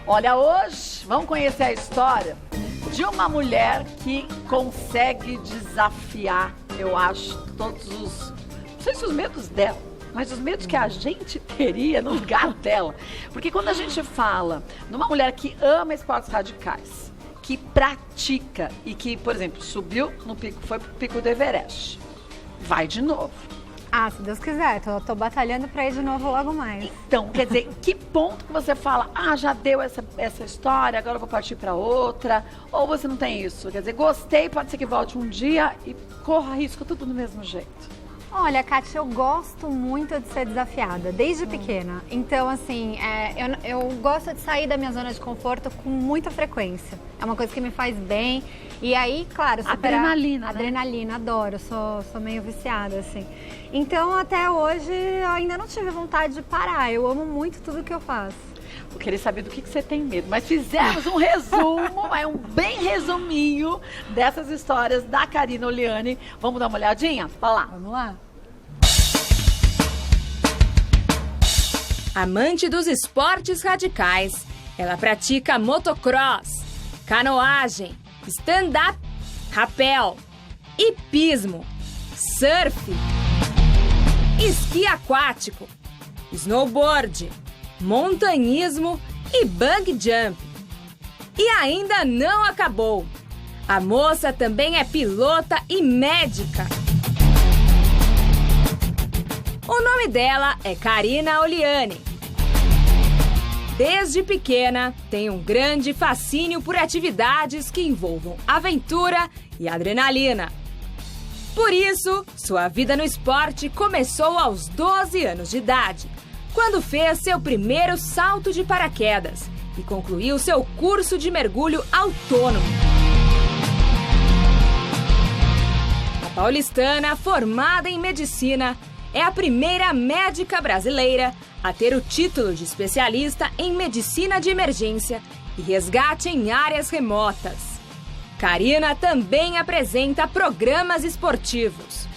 Olha, hoje vamos conhecer a história de uma mulher que consegue desafiar, eu acho, todos os... Não sei se os medos dela, mas os medos que a gente teria no lugar dela. Porque quando a gente fala numa mulher que ama esportes radicais, que pratica e que, por exemplo, subiu no pico, foi pro pico do Everest, vai de novo. Ah, se Deus quiser, tô batalhando pra ir de novo logo mais. Então, quer dizer, que ponto que você fala, já deu essa história, agora eu vou partir pra outra, ou você não tem isso? Quer dizer, gostei, pode ser que volte um dia e corra risco, tudo do mesmo jeito. Olha, Kátia, eu gosto muito de ser desafiada, desde pequena. Então, assim, eu gosto de sair da minha zona de conforto com muita frequência. É uma coisa que me faz bem. E aí, claro, adrenalina, né? Adrenalina, adoro. Sou meio viciada, assim. Então, até hoje, eu ainda não tive vontade de parar. Eu amo muito tudo que eu faço. Eu queria saber do que você tem medo, mas fizemos um resumo, um bem resuminho dessas histórias da Karina Oliani. Vamos dar uma olhadinha? Vai lá. Vamos lá. Amante dos esportes radicais, ela pratica motocross, canoagem, stand-up, rapel, hipismo, surf, esqui aquático, snowboard, montanhismo e bungee jump. E ainda não acabou. A moça também é pilota e médica. O nome dela é Karina Oliani. Desde pequena, tem um grande fascínio por atividades que envolvam aventura e adrenalina. Por isso, sua vida no esporte começou aos 12 anos de idade, quando fez seu primeiro salto de paraquedas e concluiu seu curso de mergulho autônomo. A paulistana, formada em medicina, é a primeira médica brasileira a ter o título de especialista em medicina de emergência e resgate em áreas remotas. Karina também apresenta programas esportivos.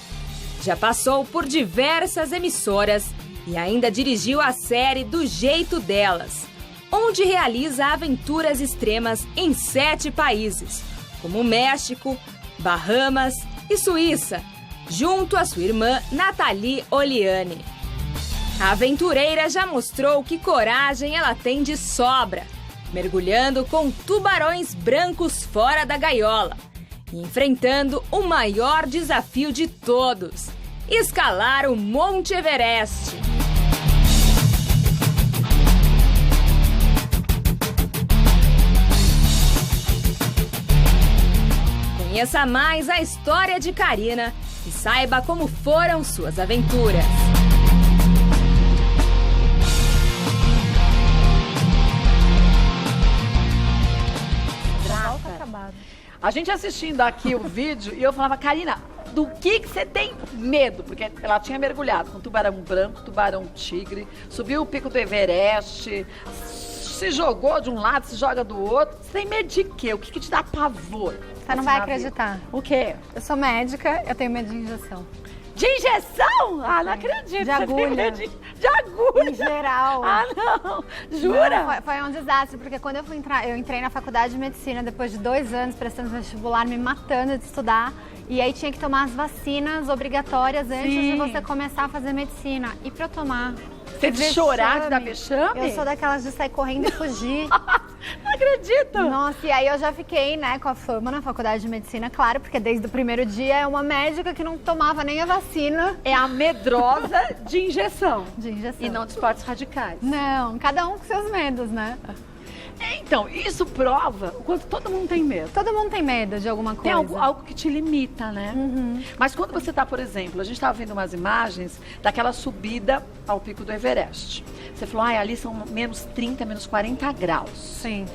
Já passou por diversas emissoras e ainda dirigiu a série Do Jeito Delas, onde realiza aventuras extremas em 7 países, como México, Bahamas e Suíça, junto à sua irmã Nathalie Oliani. A aventureira já mostrou que coragem ela tem de sobra, mergulhando com tubarões brancos fora da gaiola e enfrentando o maior desafio de todos: escalar o Monte Everest. Conheça mais a história de Karina e saiba como foram suas aventuras. A gente assistindo aqui o vídeo e eu falava, Karina, do que você tem medo? Porque ela tinha mergulhado com tubarão branco, tubarão tigre, subiu o pico do Everest, se jogou de um lado, se joga do outro. Você tem medo de quê? O que te dá pavor? Você não vai acreditar. O quê? Eu sou médica, eu tenho medo de injeção. De injeção? Não acredito. De agulha. De agulha. Em geral. Não. Jura? Não, foi um desastre, porque quando eu entrei na faculdade de medicina, depois de 2 anos prestando vestibular, me matando de estudar. E aí tinha que tomar as vacinas obrigatórias antes de você começar a fazer medicina. E pra eu tomar... Você de chorar, de dar vexame? Eu sou daquelas de sair correndo e fugir. Não acredito! Nossa, e aí eu já fiquei, com a fama na faculdade de medicina, claro, porque desde o primeiro dia é uma médica que não tomava nem a vacina. É a medrosa de injeção. De injeção. E não de esportes radicais. Não, cada um com seus medos, né? Então, isso prova o quanto todo mundo tem medo. Todo mundo tem medo de alguma coisa. Tem algo que te limita, né? Uhum. Mas quando você tá, por exemplo, a gente estava vendo umas imagens daquela subida ao pico do Everest. Você falou, ali são menos 30, menos 40 graus. Sim.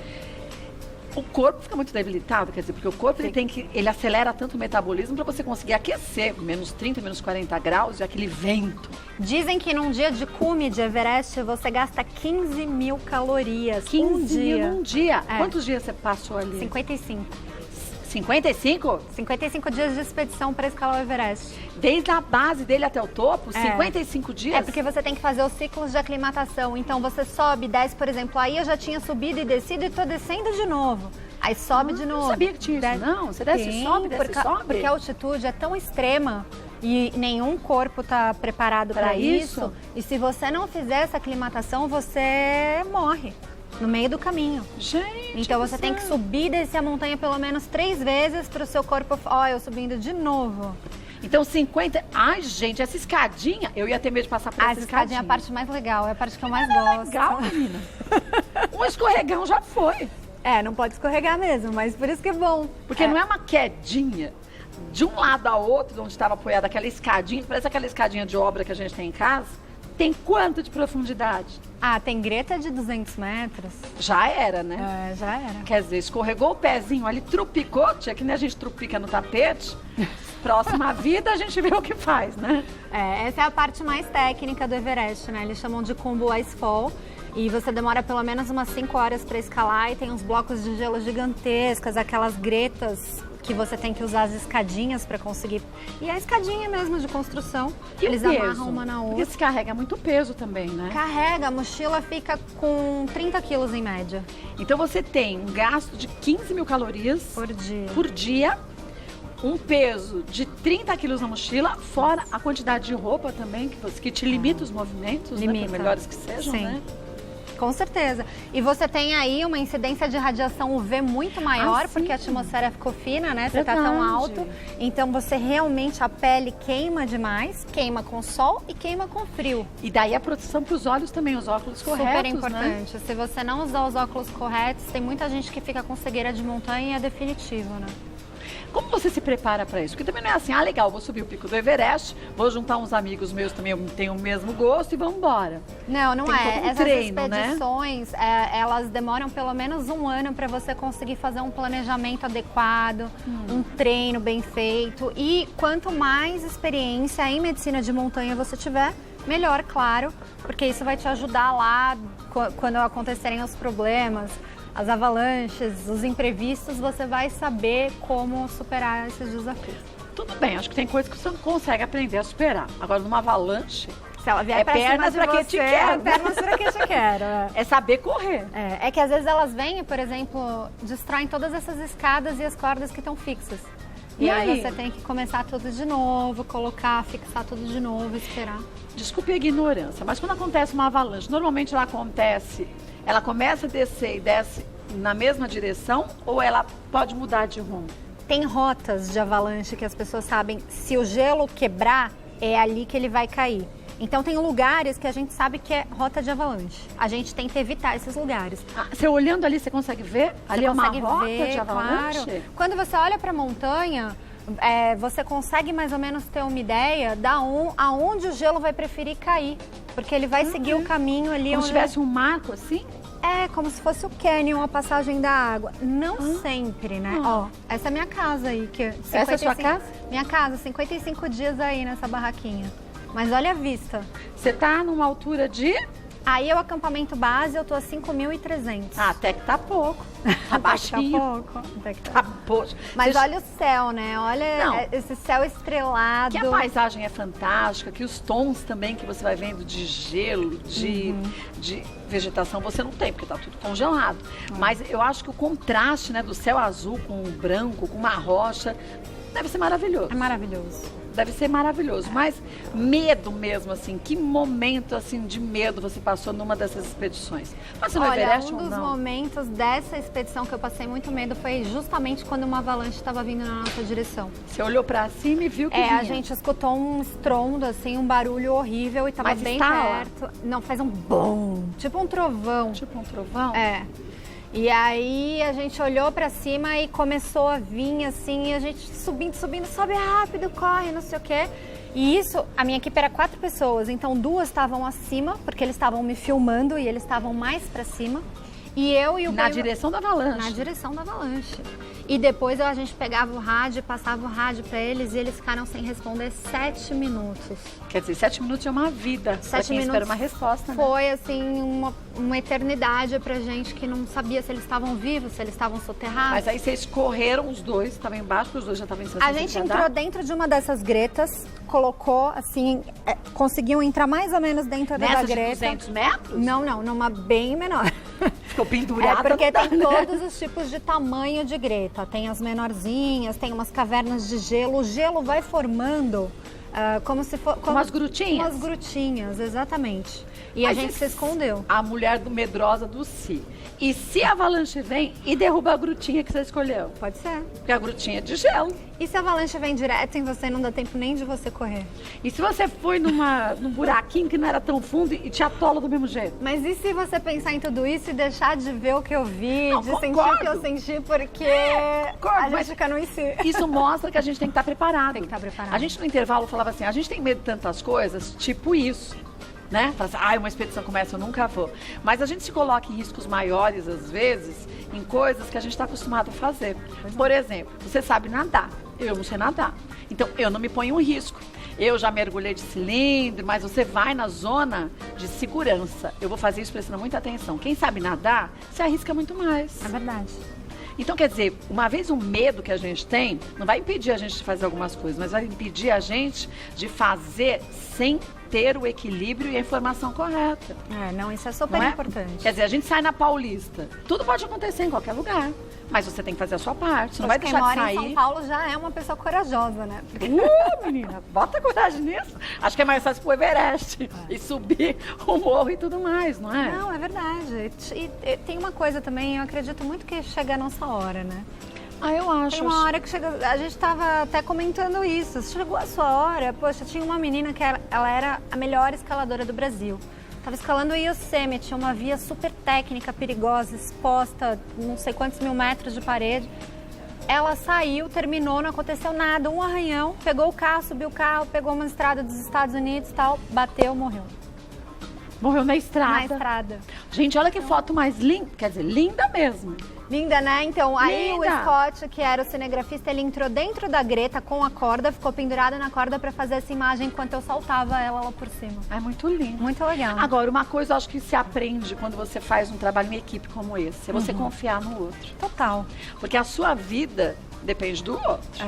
O corpo fica muito debilitado, quer dizer, porque o corpo ele acelera tanto o metabolismo para você conseguir aquecer, menos 30, menos 40 graus e aquele vento. Dizem que num dia de cume de Everest você gasta 15 mil calorias. 15 mil num dia? É. Quantos dias você passou ali? 55. 55? 55 dias de expedição para escalar o Everest. Desde a base dele até o topo? 55 dias? É porque você tem que fazer os ciclos de aclimatação. Então você sobe, desce, por exemplo. Aí eu já tinha subido e descido e tô descendo de novo. Aí sobe de novo. Não sabia que tinha isso, não. Você desce e sobe, desce e sobe. Porque a altitude é tão extrema e nenhum corpo está preparado para isso. E se você não fizer essa aclimatação, você morre no meio do caminho. Gente, então você tem que subir e descer a montanha pelo menos 3 vezes para o seu corpo... Ó, eu subindo de novo. Então 50... Ai, gente, essa escadinha... Eu ia ter medo de passar por essa escadinha. É a parte mais legal, é a parte que eu mais gosto. Legal, menina. Um escorregão já foi. Não pode escorregar mesmo, mas por isso que é bom. Porque não é uma quedinha de um lado ao outro, onde estava apoiada aquela escadinha, parece aquela escadinha de obra que a gente tem em casa. Tem quanto de profundidade? Tem greta de 200 metros. Já era, né? Já era. Quer dizer, escorregou o pezinho ali, trupicou, que nem a gente trupica no tapete. Próxima vida a gente vê o que faz, né? Essa é a parte mais técnica do Everest, né? Eles chamam de Combo Icefall. E você demora pelo menos umas 5 horas para escalar e tem uns blocos de gelo gigantescas, aquelas gretas que você tem que usar as escadinhas para conseguir. E a escadinha mesmo de construção. E eles amarram uma na outra. Porque se carrega muito peso também, né? Carrega, a mochila fica com 30 quilos em média. Então você tem um gasto de 15 mil calorias por dia, um peso de 30 quilos na mochila, fora a quantidade de roupa também, que te limita os movimentos, né? Por melhores que sejam, Sim. né? Com certeza. E você tem aí uma incidência de radiação UV muito maior, porque a atmosfera ficou fina, né? Você tá tão alto. Então você realmente, a pele queima demais, queima com sol e queima com frio. E daí a proteção para os olhos também, os óculos corretos, super importante. Né? Se você não usar os óculos corretos, tem muita gente que fica com cegueira de montanha e é definitivo, né? Como você se prepara para isso? Porque também não é assim, legal, vou subir o pico do Everest, vou juntar uns amigos meus também, têm o mesmo gosto e vamos embora. Não tem é. Todo um Essas treino, expedições, elas demoram pelo menos 1 ano para você conseguir fazer um planejamento adequado, um treino bem feito. E quanto mais experiência em medicina de montanha você tiver, melhor, claro, porque isso vai te ajudar lá quando acontecerem os problemas. As avalanches, os imprevistos, você vai saber como superar esses desafios. Tudo bem, acho que tem coisas que você não consegue aprender a superar. Agora, numa avalanche, se ela vier pernas pra que te quero. Pernas pra que te quero. É saber correr. É que às vezes elas vêm, por exemplo, destroem todas essas escadas e as cordas que estão fixas. E aí você tem que começar tudo de novo, fixar tudo de novo, esperar. Desculpe a ignorância, mas quando acontece uma avalanche, normalmente ela começa a descer e desce na mesma direção ou ela pode mudar de rumo? Tem rotas de avalanche que as pessoas sabem, se o gelo quebrar, é ali que ele vai cair. Então tem lugares que a gente sabe que é rota de avalanche. A gente tenta evitar esses lugares. Você olhando ali, você consegue ver? Ali é uma rota de avalanche? Claro. Quando você olha para a montanha, você consegue mais ou menos ter uma ideia aonde o gelo vai preferir cair. Porque ele vai seguir o caminho ali. Como se tivesse um marco assim? É, como se fosse o canyon, a passagem da água. Não sempre, né? Ó, essa é minha casa aí. Essa é a sua casa? Minha casa, 55 dias aí nessa barraquinha. Mas olha a vista. Você tá numa altura de... Aí é o acampamento base, eu tô a 5.300. Até que tá pouco. Tá baixinho. Até que tá pouco. Mas olha o céu, né? Olha esse céu estrelado. Que a paisagem é fantástica, que os tons também que você vai vendo de gelo, de vegetação, você não tem, porque tá tudo congelado. Mas eu acho que o contraste, né, do céu azul com o branco, com uma rocha, deve ser maravilhoso. É maravilhoso. Deve ser maravilhoso, mas medo mesmo, assim, que momento, assim, de medo você passou numa dessas expedições? Passou no Everest ou não? Um dos momentos dessa expedição que eu passei muito medo foi justamente quando uma avalanche estava vindo na nossa direção. Você olhou pra cima e viu que vinha. A gente escutou um estrondo, assim, um barulho horrível e tava bem perto. Não, faz um bom, tipo um trovão. Tipo um trovão? É. E aí a gente olhou pra cima e começou a vir assim, e a gente subindo, sobe rápido, corre, não sei o quê. E isso, a minha equipe era 4 pessoas, então 2 estavam acima, porque eles estavam me filmando e eles estavam mais pra cima. E eu e o Na primo... direção da avalanche. Na direção da avalanche. E depois a gente pegava o rádio, passava o rádio pra eles e eles ficaram sem responder 7 minutos. Quer dizer, 7 minutos é uma vida. 7 quem minutos espera uma resposta, né? foi, assim, uma eternidade pra gente que não sabia se eles estavam vivos, se eles estavam soterrados. Mas aí vocês correram os dois, estavam embaixo, porque os dois já estavam em situação A gente entrou dentro de uma dessas gretas, colocou, assim, conseguiu entrar mais ou menos dentro da Nessa de greta. 200 metros? Não, numa bem menor. Ficou pendurada. Porque não dá, tem né? todos os tipos de tamanho de greta. Tem as menorzinhas, tem umas cavernas de gelo. O gelo vai formando como se fosse... Umas grutinhas? Umas grutinhas, exatamente. E Mas a gente se escondeu. A mulher medrosa do Si. E se a avalanche vem e derruba a grutinha que você escolheu? Pode ser. Porque a grutinha é de gelo. E se a avalanche vem direto em você, não dá tempo nem de você correr? E se você foi num buraquinho que não era tão fundo e te atola do mesmo jeito? Mas e se você pensar em tudo isso e deixar de ver o que eu vi, Não, de concordo. sentir o que eu senti, porque concordo, a gente mas fica no em si. Isso mostra que a gente tem que estar preparado. Tem que estar preparado. A gente no intervalo falava assim, a gente tem medo de tantas coisas, tipo isso. Né? Fala assim, uma expedição como essa eu nunca vou. Mas a gente se coloca em riscos maiores, às vezes, em coisas que a gente está acostumado a fazer. Por exemplo, você sabe nadar, eu não sei nadar. Então, eu não me ponho em risco. Eu já mergulhei de cilindro, mas você vai na zona de segurança. Eu vou fazer isso prestando muita atenção. Quem sabe nadar, se arrisca muito mais. É verdade. Então, quer dizer, uma vez o medo que a gente tem, não vai impedir a gente de fazer algumas coisas, mas vai impedir a gente de fazer sem ter o equilíbrio e a informação correta. Não, isso é super Não é? importante. Quer dizer, a gente sai na Paulista. Tudo pode acontecer em qualquer lugar. Mas você tem que fazer a sua parte. Você não vai Quem deixar de mora em sair. São Paulo já é uma pessoa corajosa, né? Menina, bota coragem nisso. Acho que é mais fácil pro Everest e subir o morro e tudo mais, não é? Não, é verdade. E tem uma coisa também, eu acredito muito que chega a nossa hora, né? Eu acho. Tem uma hora que chega, a gente estava até comentando isso. Chegou a sua hora, poxa, tinha uma menina que ela era a melhor escaladora do Brasil. Estava escalando o Yosemite, uma via super técnica, perigosa, exposta, não sei quantos mil metros de parede. Ela saiu, terminou, não aconteceu nada, um arranhão, pegou o carro, subiu o carro, pegou uma estrada dos Estados Unidos e tal, bateu, morreu. Morreu na estrada. Na estrada. Gente, olha que foto mais linda. Quer dizer, linda mesmo. Linda, né? Então, aí o Linda. Scott, que era o cinegrafista, ele entrou dentro da greta com a corda, ficou pendurado na corda pra fazer essa imagem enquanto eu soltava ela lá por cima. É muito lindo. Muito legal. Agora, uma coisa eu acho que se aprende quando você faz um trabalho em equipe como esse, é você confiar no outro. Total. Porque a sua vida depende do outro.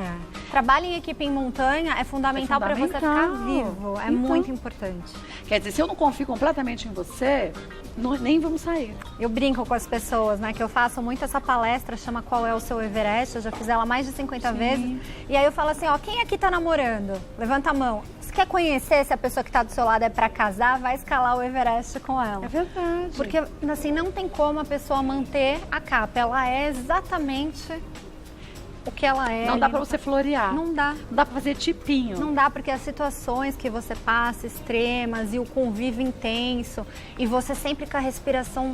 Trabalho em equipe em montanha é fundamental pra você ficar fundamental. vivo. É Então. muito importante. Quer dizer, se eu não confio completamente em você, nem vamos sair. Eu brinco com as pessoas, né? Que eu faço muito essa palestra, chama Qual é o Seu Everest? Eu já fiz ela mais de 50 vezes. E aí eu falo assim, ó, quem aqui tá namorando? Levanta a mão. Se quer conhecer se a pessoa que tá do seu lado é pra casar, vai escalar o Everest com ela. É verdade. Porque, assim, não tem como a pessoa manter a capa. Ela é exatamente o que ela é. Não dá pra você florear. Não dá. Não dá pra fazer tipinho. Não dá, porque as situações que você passa, extremas, e o convívio intenso, e você sempre com a respiração,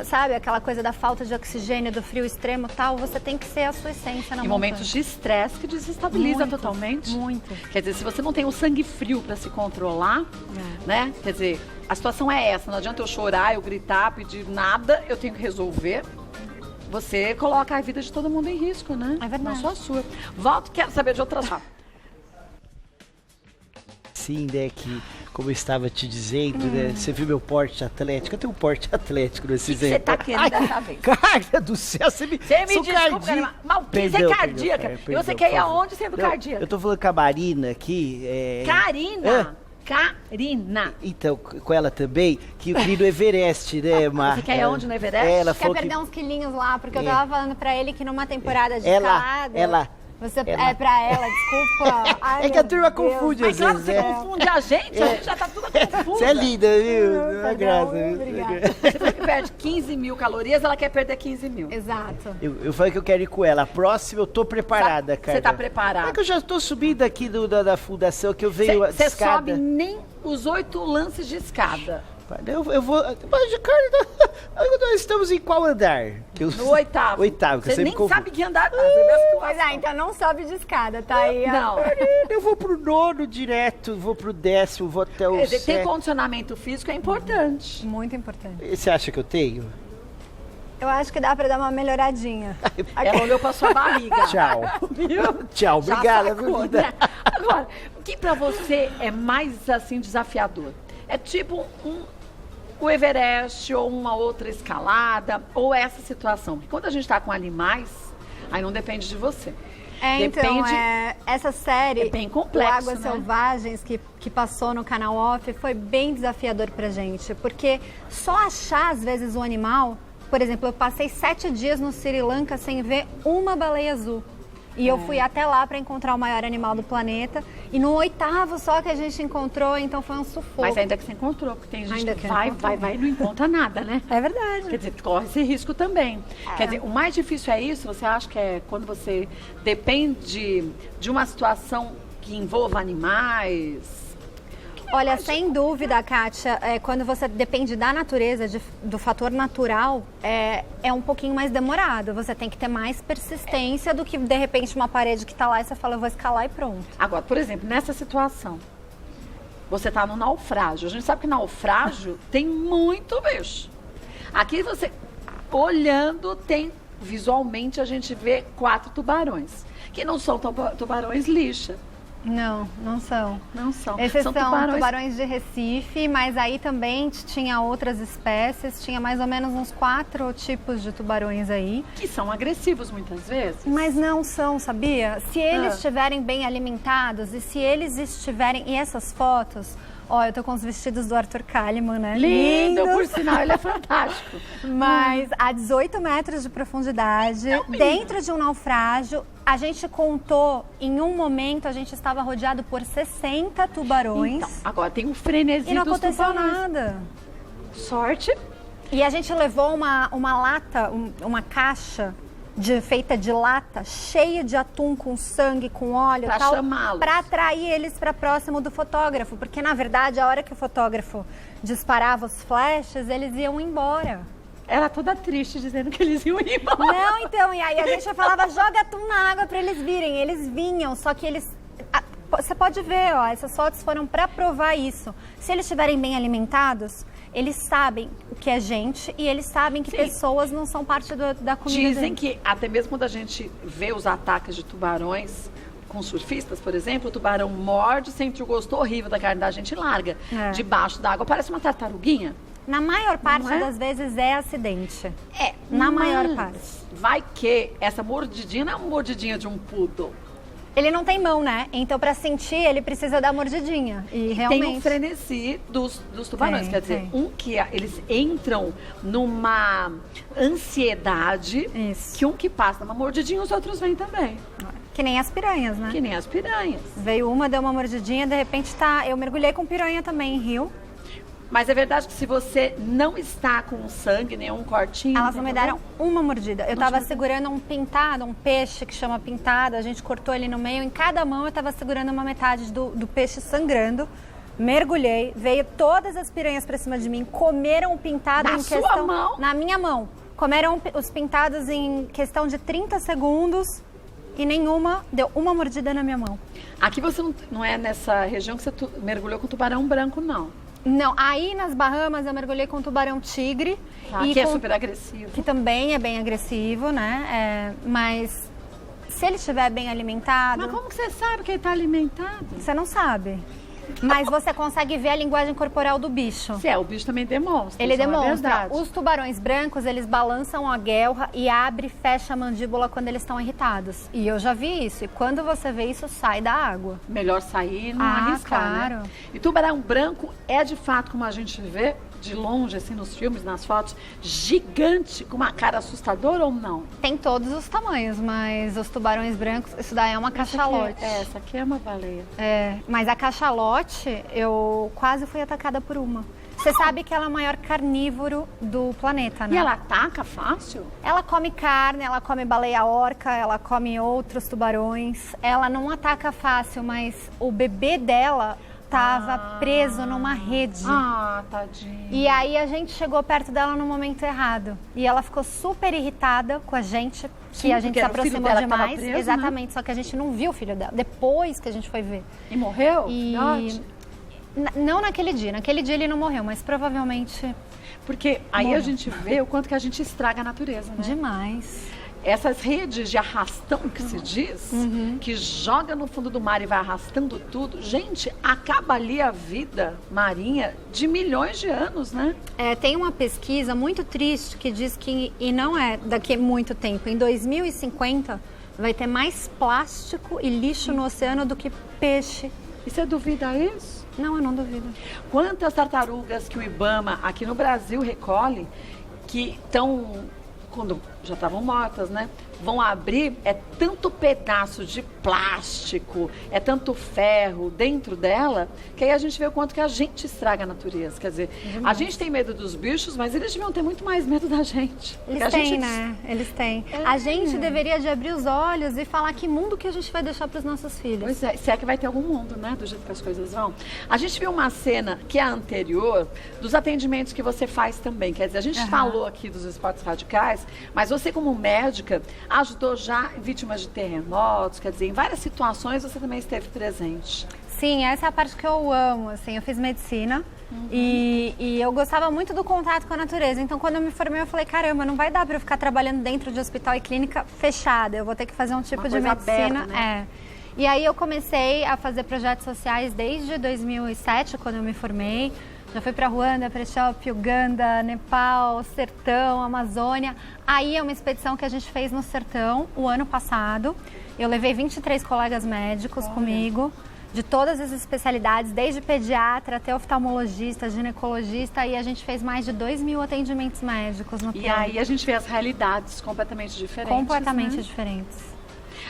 sabe, aquela coisa da falta de oxigênio, do frio extremo e tal, você tem que ser a sua essência na Em montanha. momentos de estresse que desestabiliza Muito, totalmente. muito. Quer dizer, se você não tem o sangue frio pra se controlar, né? Quer dizer, a situação é essa. Não adianta eu chorar, eu gritar, pedir nada, eu tenho que resolver. Você coloca a vida de todo mundo em risco, né? É verdade. Não só a sua. Volto, quero saber de outras. Sim, né, que como eu estava te dizendo, né, você viu meu porte atlético, eu tenho um porte atlético nesse Você exemplo. tá querendo dessa vez? Cara do céu, você me Desculpa, cardíaco. Caramba, mas o que é cardíaca? E você quer ir aonde sendo cardíaca? Eu tô falando com a Marina aqui. Karina! Karina! Então, com ela também, que eu queria no Everest, né, Mar? Você quer ir aonde no Everest? Ela Quer falou perder que... uns quilinhos lá, porque eu É. tava falando pra ele que numa temporada de Ela- escalada... Você ela- é pra ela, desculpa. Ai, É que a meu turma Deus. confunde Mas às claro, vezes, você né? confunde a gente já tá tudo confusa. Você é linda, viu? Não é Tá graça, bom, viu? obrigada. Você falou que perde 15 mil calorias, ela quer perder 15 mil. Exato. Eu falei que eu quero ir com ela. A próxima eu tô preparada, cara. Você tá preparada? É que eu já tô subindo aqui da fundação, que eu venho Você escada. sobe nem os 8 lances de escada. Eu vou... Mas, cara, nós estamos em qual andar? No oitavo. Oitavo, que eu Você sempre nem confundo. sabe que andar tá. Você vê a situação. Pois é, então não sobe de escada, tá aí. ó. Não. Eu vou pro 9º direto, vou pro 10º, vou até o Quer dizer, ter 7º. condicionamento físico é importante. Muito importante. Você acha que eu tenho? Eu acho que dá pra dar uma melhoradinha. Ela olhou pra sua barriga. Tchau. Viu? Tchau, obrigada, Já sacou, minha vida. né? Agora, o que pra você é mais, assim, desafiador? É tipo o Everest ou uma outra escalada ou essa situação? Porque quando a gente tá com animais, aí não depende de você. Então, essa série, é bem complexo, o Águas né? Selvagens, que passou no canal Off, foi bem desafiador pra gente. Porque só achar, às vezes, o animal... Por exemplo, eu passei 7 dias no Sri Lanka sem ver uma baleia azul. E eu fui até lá para encontrar o maior animal do planeta. E no 8º só que a gente encontrou, então foi um sufoco. Mas ainda que você encontrou, porque tem gente Ainda que que vai e não encontra nada, né? É verdade. Quer dizer, corre esse risco também. Quer dizer, o mais difícil é isso? Você acha que é quando você depende de uma situação que envolva animais? Olha, sem dúvida, Kátia, quando você depende da natureza, do fator natural, é um pouquinho mais demorado. Você tem que ter mais persistência do que, de repente, uma parede que está lá e você fala, eu vou escalar e pronto. Agora, por exemplo, nessa situação, você está no naufrágio. A gente sabe que naufrágio tem muito bicho. Aqui você, olhando, visualmente a gente vê 4 tubarões, que não são tubarões lixa. Não, não são. Não são. Esses são são tubarões de Recife, mas aí também tinha outras espécies, tinha mais ou menos uns 4 tipos de tubarões aí. Que são agressivos muitas vezes. Mas não são, sabia? Se eles estiverem bem alimentados e se eles estiverem... E essas fotos... Ó, eu tô com os vestidos do Arthur Kalimann, né? Lindo, Lindos. por sinal, ele é fantástico. Mas a 18 metros de profundidade, dentro de um naufrágio, a gente contou, em um momento, a gente estava rodeado por 60 tubarões. Então, agora tem um frenesi e não dos aconteceu tubarões. nada. Sorte. E a gente levou uma lata, uma caixa feita de lata, cheia de atum com sangue, com óleo Pra e tal, chamá-los. para atrair eles para próximo do fotógrafo, porque na verdade a hora que o fotógrafo disparava os flashes, eles iam embora. Ela toda triste, dizendo que eles iam embora. Não, então, e aí a gente falava, joga atum na água para eles virem. Eles vinham, só que eles... Você pode ver, ó, essas fotos foram para provar isso. Se eles estiverem bem alimentados, eles sabem o que é gente e eles sabem que pessoas não são parte da comida Dizem deles. que até mesmo quando a gente vê os ataques de tubarões com surfistas, por exemplo, o tubarão morde, sente o gosto horrível da carne da gente e larga debaixo d'água. Parece uma tartaruguinha. Na maior parte Não é? das vezes é acidente. Na maior parte. Vai que essa mordidinha não é uma mordidinha de um poodle. Ele não tem mão, né? Então, para sentir, ele precisa dar mordidinha. E realmente... Tem um frenesi dos tubarões. Quer dizer, eles entram numa ansiedade que um que passa uma mordidinha, os outros vêm também. Que nem as piranhas, né? Que nem as piranhas. Veio uma, deu uma mordidinha, de repente tá... Eu mergulhei com piranha também em rio. Mas é verdade que se você não está com sangue, nenhum cortinho... Elas não me deram uma mordida. Eu tava segurando um pintado, um peixe que chama pintado. A gente cortou ele no meio. Em cada mão eu tava segurando uma metade do peixe sangrando. Mergulhei. Veio todas as piranhas pra cima de mim. Comeram o pintado Na em sua questão... mão? Na minha mão. Comeram os pintados em questão de 30 segundos. E nenhuma deu uma mordida na minha mão. Aqui você não é nessa região que você mergulhou com tubarão branco, não. Não, aí nas Bahamas eu mergulhei com tubarão tigre. Que é super agressivo. Que também é bem agressivo, né? Mas se ele estiver bem alimentado... Mas como que você sabe que ele está alimentado? Você não sabe. Mas você consegue ver a linguagem corporal do bicho. O bicho também demonstra. Ele isso é uma demonstra. verdade. Os tubarões brancos, eles balançam a guelra e abre e fecha a mandíbula quando eles estão irritados. E eu já vi isso. E quando você vê isso, sai da água. Melhor sair e não arriscar, claro. né? E tubarão branco é de fato, como a gente vê de longe, assim, nos filmes, nas fotos, gigante, com uma cara assustadora ou não? Tem todos os tamanhos, mas os tubarões brancos, isso daí é uma cachalote. Essa aqui é uma baleia. Mas a cachalote, eu quase fui atacada por uma. Você sabe que ela é o maior carnívoro do planeta, né? E ela ataca fácil? Ela come carne, ela come baleia orca, ela come outros tubarões. Ela não ataca fácil, mas o bebê dela estava preso numa rede. Tadinho. E aí a gente chegou perto dela no momento errado. E ela ficou super irritada com a gente, que a gente se aproximou demais. Exatamente, né? Só que a gente não viu o filho dela. Depois que a gente foi ver. E morreu? Não naquele dia. Naquele dia ele não morreu, mas provavelmente... Porque aí Morreu. a gente vê o quanto que a gente estraga a natureza, né? Demais. Essas redes de arrastão que se diz, que joga no fundo do mar e vai arrastando tudo, gente, acaba ali a vida marinha de milhões de anos, né? Tem uma pesquisa muito triste que diz que, e não é daqui a muito tempo, em 2050 vai ter mais plástico e lixo no oceano do que peixe. E você duvida isso? Não, eu não duvido. Quantas tartarugas que o IBAMA aqui no Brasil recolhe que estão, quando já estavam mortas, né? Vão abrir, é tanto pedaço de plástico, é tanto ferro dentro dela, que aí a gente vê o quanto que a gente estraga a natureza. Quer dizer, a gente tem medo dos bichos, mas eles deviam ter muito mais medo da gente. Eles têm, né? Eles têm. A gente deveria de abrir os olhos e falar que mundo que a gente vai deixar para os nossos filhos. Pois é, se é que vai ter algum mundo, né? Do jeito que as coisas vão. A gente viu uma cena que é a anterior dos atendimentos que você faz também. Quer dizer, a gente falou aqui dos esportes radicais, mas você como médica ajudou já vítimas de terremotos, quer dizer, em várias situações você também esteve presente. Sim, essa é a parte que eu amo, assim, eu fiz medicina e eu gostava muito do contato com a natureza, então quando eu me formei eu falei, caramba, não vai dar para eu ficar trabalhando dentro de hospital e clínica fechada, eu vou ter que fazer um tipo de medicina. Aberta, né? E aí eu comecei a fazer projetos sociais desde 2007, quando eu me formei. Já fui para Ruanda, para Etiópia, Uganda, Nepal, Sertão, Amazônia. Aí é uma expedição que a gente fez no Sertão o ano passado. Eu levei 23 colegas médicos comigo, de todas as especialidades, desde pediatra até oftalmologista, ginecologista, e a gente fez mais de 2.000 atendimentos médicos no E plano. aí a gente vê as realidades completamente diferentes. Completamente né? diferentes.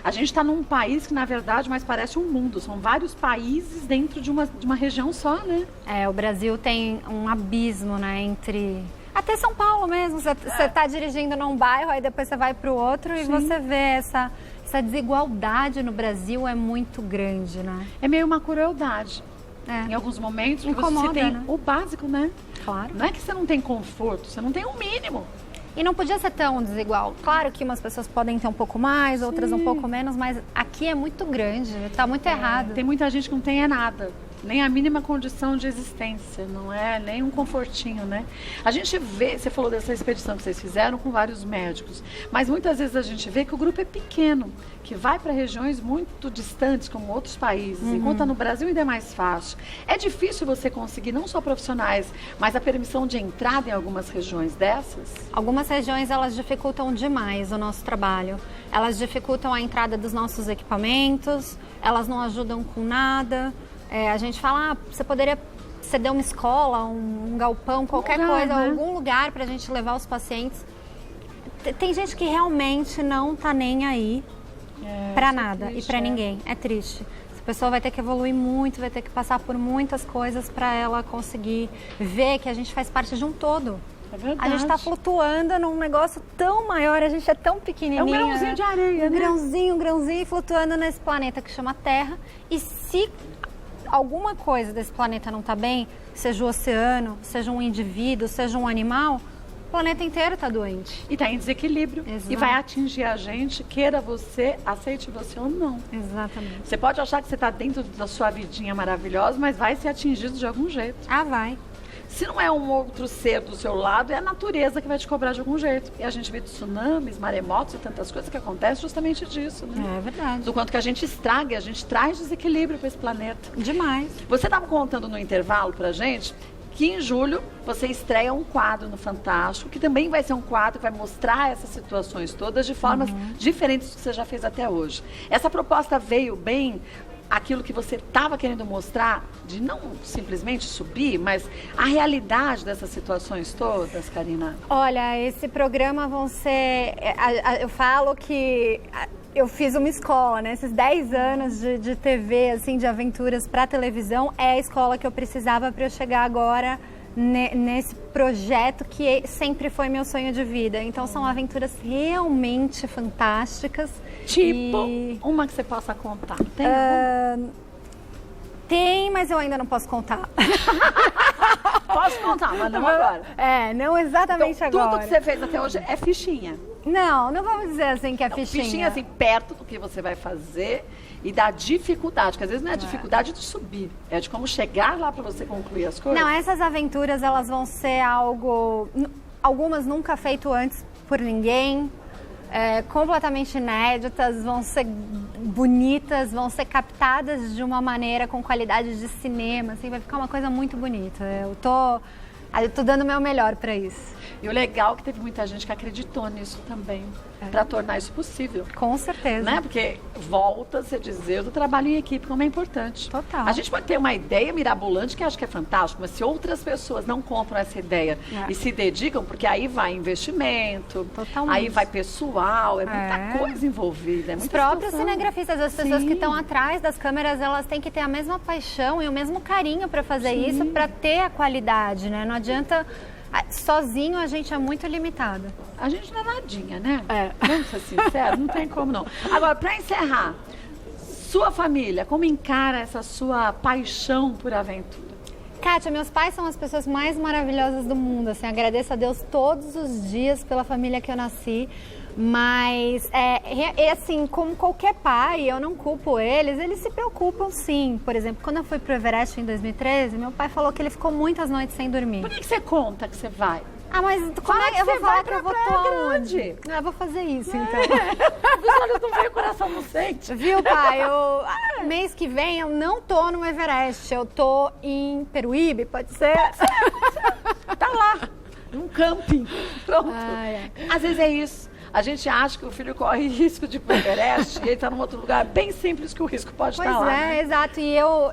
A gente está num país que, na verdade, mais parece um mundo. São vários países dentro de uma região só, né? O Brasil tem um abismo, né, entre... Até São Paulo mesmo. Você está dirigindo num bairro, aí depois você vai para o outro e você vê essa desigualdade no Brasil é muito grande, né? É meio uma crueldade. Em alguns momentos, Incomoda, você tem né? o básico, né? Claro. Não é que você não tem conforto, você não tem o mínimo. E não podia ser tão desigual. Claro que umas pessoas podem ter um pouco mais, outras um pouco menos, mas aqui é muito grande, está muito errado. Tem muita gente que não tem nada, nem a mínima condição de existência, não é nem um confortinho, né? A gente vê, você falou dessa expedição que vocês fizeram com vários médicos, mas muitas vezes a gente vê que o grupo é pequeno, que vai para regiões muito distantes, como outros países, enquanto no Brasil ainda é mais fácil. É difícil você conseguir não só profissionais, mas a permissão de entrada em algumas regiões dessas? Algumas regiões, elas dificultam demais o nosso trabalho. Elas dificultam a entrada dos nossos equipamentos, elas não ajudam com nada. A gente fala, você poderia ceder uma escola, um galpão, qualquer coisa, né? algum lugar para a gente levar os pacientes. Tem gente que realmente não está nem aí para nada triste, e para ninguém. É triste. Essa pessoa vai ter que evoluir muito, vai ter que passar por muitas coisas para ela conseguir ver que a gente faz parte de um todo. É verdade. A gente está flutuando num negócio tão maior, a gente é tão pequenininho. É um grãozinho de areia, né? Um grãozinho flutuando nesse planeta que chama Terra. E se alguma coisa desse planeta não está bem, seja o oceano, seja um indivíduo, seja um animal, o planeta inteiro está doente. E está em desequilíbrio. Exato. E vai atingir a gente, queira você, aceite você ou não. Exatamente. Você pode achar que você está dentro da sua vidinha maravilhosa, mas vai ser atingido de algum jeito. Ah, vai. Se não é um outro ser do seu lado, é a natureza que vai te cobrar de algum jeito. E a gente vê tsunamis, maremotos e tantas coisas que acontecem justamente disso, né? É verdade. Do quanto que a gente estraga, a gente traz desequilíbrio para esse planeta. Demais. Você estava contando no intervalo pra gente que em julho você estreia um quadro no Fantástico, que também vai ser um quadro que vai mostrar essas situações todas de formas diferentes do que você já fez até hoje. Essa proposta veio bem aquilo que você estava querendo mostrar, de não simplesmente subir, mas a realidade dessas situações todas, Karina? Olha, esse programa vão ser... Eu falo que eu fiz uma escola, né? Esses 10 anos de TV, assim, de aventuras para televisão, é a escola que eu precisava para eu chegar agora nesse projeto que sempre foi meu sonho de vida. Então são aventuras realmente fantásticas. Tipo, uma que você possa contar. Tem alguma? Tem, mas eu ainda não posso contar. Posso contar, mas não agora. Não exatamente então, agora. tudo que você fez até hoje é fichinha. Não vamos dizer assim que é fichinha. Fichinha assim, perto do que você vai fazer e da dificuldade, que às vezes não é a dificuldade de subir, é de como chegar lá para você concluir as coisas. Não, essas aventuras, elas vão ser algo... Algumas nunca feito antes por ninguém, completamente inéditas, vão ser bonitas, vão ser captadas de uma maneira com qualidade de cinema, assim, vai ficar uma coisa muito bonita. Eu tô dando o meu melhor para isso. E o legal é que teve muita gente que acreditou nisso também, para tornar isso possível. Com certeza. Né? Porque volta-se a dizer do trabalho em equipe, como é importante. Total. A gente pode ter uma ideia mirabolante que acha que é fantástico, mas se outras pessoas não compram essa ideia e se dedicam, porque aí vai investimento, totalmente. Aí vai pessoal, muita coisa envolvida. Os próprios cinegrafistas, as pessoas que estão atrás das câmeras, elas têm que ter a mesma paixão e o mesmo carinho para fazer isso, para ter a qualidade, né? Não adianta... Sozinho a gente é muito limitada. A gente não é nadinha, né? Vamos ser sinceros, não tem como não. Agora, para encerrar, sua família, como encara essa sua paixão por aventura? Kátia, meus pais são as pessoas mais maravilhosas do mundo, assim, agradeço a Deus todos os dias pela família que eu nasci, mas, assim, como qualquer pai, eu não culpo eles se preocupam sim. Por exemplo, quando eu fui pro Everest em 2013, meu pai falou que ele ficou muitas noites sem dormir. Por que você conta que você vai? Ah, mas como é que eu vou falar que eu vou grande? Não, eu vou fazer isso, então. Os olhos não veem, o coração não sente. Viu, pai? Mês que vem eu não tô no Everest, eu tô em Peruíbe, pode ser? Tá lá, num camping. Pronto. Às vezes é isso. A gente acha que o filho corre risco de ir pro Everest e ele está num outro lugar bem simples que o risco pode estar lá. Pois é, exato. E eu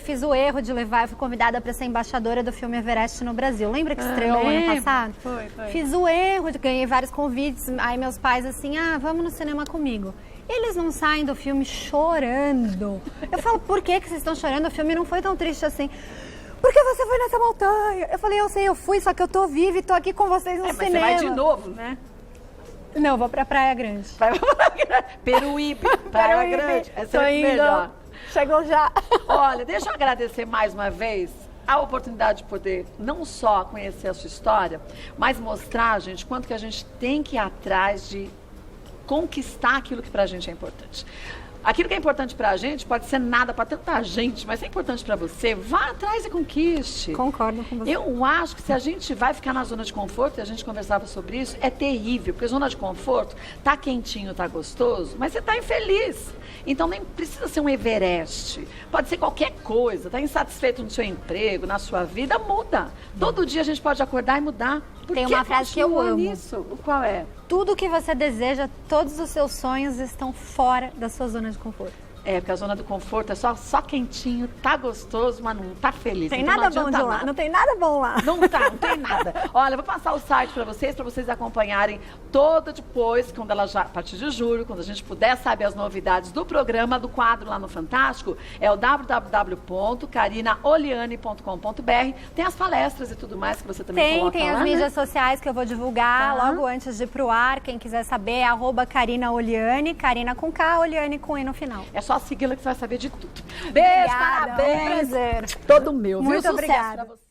fiz o erro de levar, eu fui convidada para ser embaixadora do filme Everest no Brasil. Lembra que estreou ano passado? Foi. Fiz o erro, ganhei vários convites. Aí meus pais assim, vamos no cinema comigo. Eles não saem do filme chorando. Eu falo, por que vocês estão chorando? O filme não foi tão triste assim. Porque você foi nessa montanha. Eu falei, eu sei, eu fui, só que eu tô viva e tô aqui com vocês no cinema. Mas você vai de novo, né? Não, vou pra Praia Grande. Vai pra Praia Grande. Peruíbe, Praia Grande. É sempre melhor. Chegou já. Olha, deixa eu agradecer mais uma vez a oportunidade de poder não só conhecer a sua história, mas mostrar, gente, quanto que a gente tem que ir atrás de conquistar aquilo que pra gente é importante. Aquilo que é importante pra gente pode ser nada pra tanta gente, mas é importante pra você, vá atrás e conquiste. Concordo com você. Eu acho que se a gente vai ficar na zona de conforto, e a gente conversava sobre isso, é terrível, porque zona de conforto tá quentinho, tá gostoso, mas você tá infeliz. Então nem precisa ser um Everest, pode ser qualquer coisa, tá insatisfeito no seu emprego, na sua vida, muda. Todo dia a gente pode acordar e mudar. Tem uma frase que eu amo. Nisso? Qual é? Tudo que você deseja, todos os seus sonhos estão fora da sua zona de conforto. É, porque a zona do conforto é só quentinho, tá gostoso, mas não tá feliz. Tem então nada bom de lá, não tem nada bom lá. Não tem nada. Olha, eu vou passar o site para vocês acompanharem todo depois, quando ela já, a partir de julho, quando a gente puder saber as novidades do programa, do quadro lá no Fantástico, é o www.carinaoliane.com.br. Tem as palestras e tudo mais que você também coloca tem lá, as mídias sociais que eu vou divulgar logo antes de ir pro ar. Quem quiser saber é @CarinaOliane, Carina com K, Oliane com E no final. É só segui-la que você vai saber de tudo. Beijo, obrigada, parabéns. Um prazer. Todo meu. Muito Sucesso obrigada. pra você.